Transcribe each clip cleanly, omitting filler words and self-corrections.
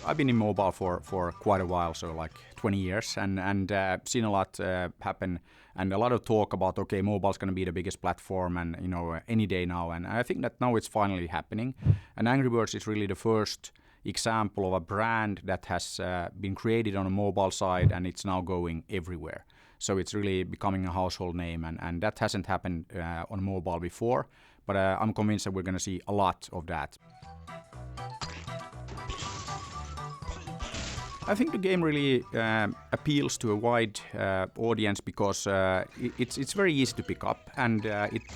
I've been in mobile for quite a while, so like 20 years, and seen a lot happen, and a lot of talk about, okay, mobile's going to be the biggest platform, and any day now, and I think that now it's finally happening. And Angry Birds is really the first example of a brand that has been created on a mobile side, and it's now going everywhere. So it's really becoming a household name, and that hasn't happened on mobile before, but I'm convinced that we're going to see a lot of that. I think the game really appeals to a wide audience because it's very easy to pick up, and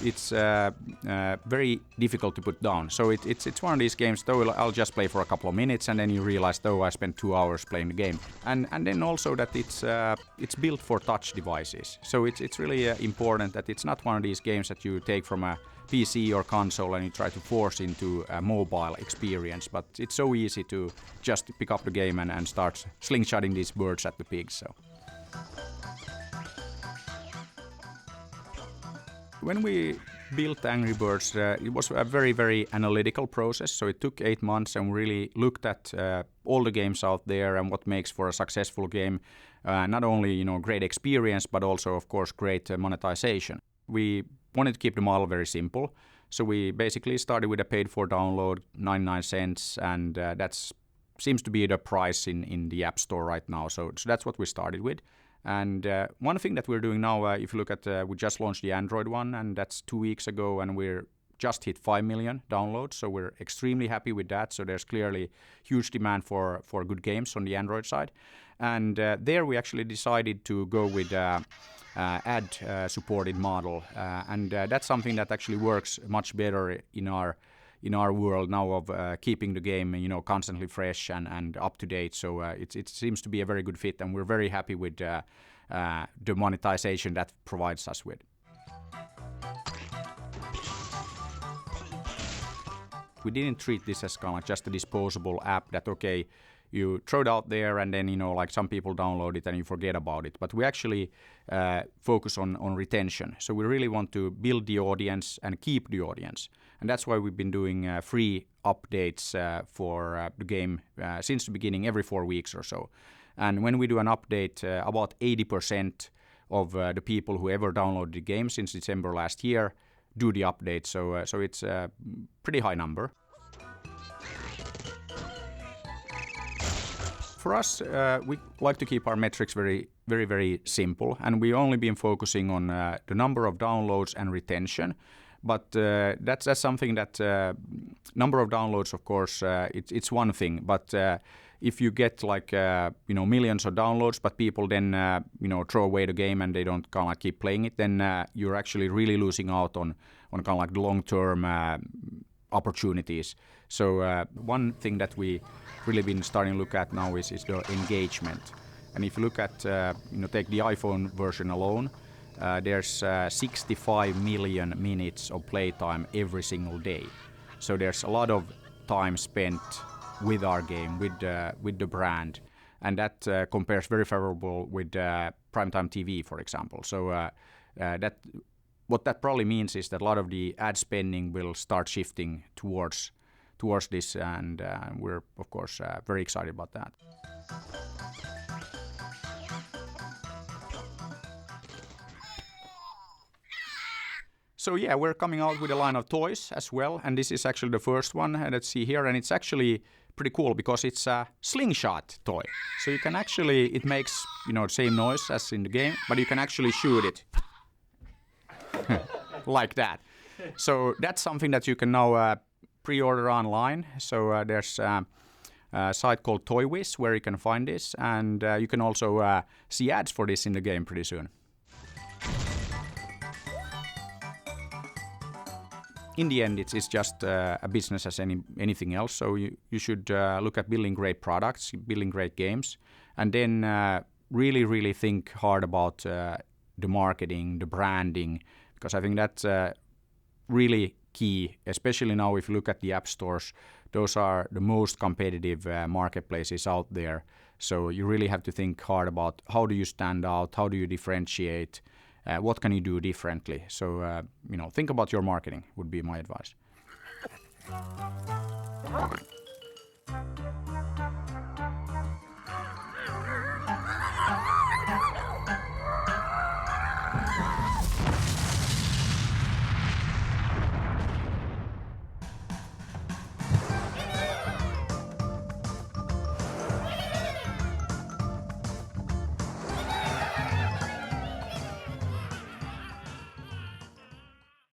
it's very difficult to put down. So it's one of these games, though I'll just play for a couple of minutes, and then you realize, though, I spent 2 hours playing the game. And then also that it's built for touch devices. So it's really important that it's not one of these games that you take from a PC or console and you try to force into a mobile experience, but it's so easy to just pick up the game and start slingshotting these birds at the pigs. So when we built Angry Birds, it was a very, very analytical process. So it took 8 months, and we really looked at all the games out there and what makes for a successful game. Not only great experience, but also, of course, great monetization. We wanted to keep the model very simple, so we basically started with a paid-for download, 99 cents, and that seems to be the price in the App Store right now. So that's what we started with. And one thing that we're doing now, if you look at, we just launched the Android one, and that's 2 weeks ago, and we're just hit 5 million downloads, so we're extremely happy with that. So there's clearly huge demand for good games on the Android side. And there we actually decided to go with ad-supported model, and that's something that actually works much better in our world now of keeping the game constantly fresh and up to date. So it seems to be a very good fit, and we're very happy with the monetization that provides us with. We didn't treat this as kind of like just a disposable app that, okay, you throw it out there and then, like some people download it and you forget about it. But we actually focus on retention. So we really want to build the audience and keep the audience. And that's why we've been doing free updates for the game since the beginning, every 4 weeks or so. And when we do an update, about 80% of the people who ever downloaded the game since December last year do the update. So it's a pretty high number. For us, we like to keep our metrics very, very, very simple, and we only been focusing on the number of downloads and retention. But that's something that number of downloads, of course, it's one thing. But if you get like millions of downloads, but people then throw away the game and they don't kind of like keep playing it, then you're actually really losing out on kind of like the long-term opportunities. So one thing that we really been starting to look at now is the engagement. And if you look at take the iPhone version alone, there's 65 million minutes of playtime every single day. So there's a lot of time spent with our game, with the brand, and that compares very favorable with primetime TV, for example. So what that probably means is that a lot of the ad spending will start shifting towards this, and we're of course very excited about that. So yeah, we're coming out with a line of toys as well, and this is actually the first one. Let's see here, and it's actually pretty cool because it's a slingshot toy. So you can actually, it makes the same noise as in the game, but you can actually shoot it like that. So that's something that you can now pre-order online. So there's a site called ToyWiz where you can find this, and you can also see ads for this in the game pretty soon. In the end, it's just a business as anything else. So you should look at building great products, building great games, and then really, really think hard about the marketing, the branding, because I think that's really key, especially now if you look at the app stores. Those are the most competitive marketplaces out there. So you really have to think hard about how do you stand out, how do you differentiate, what can you do differently. So think about your marketing would be my advice.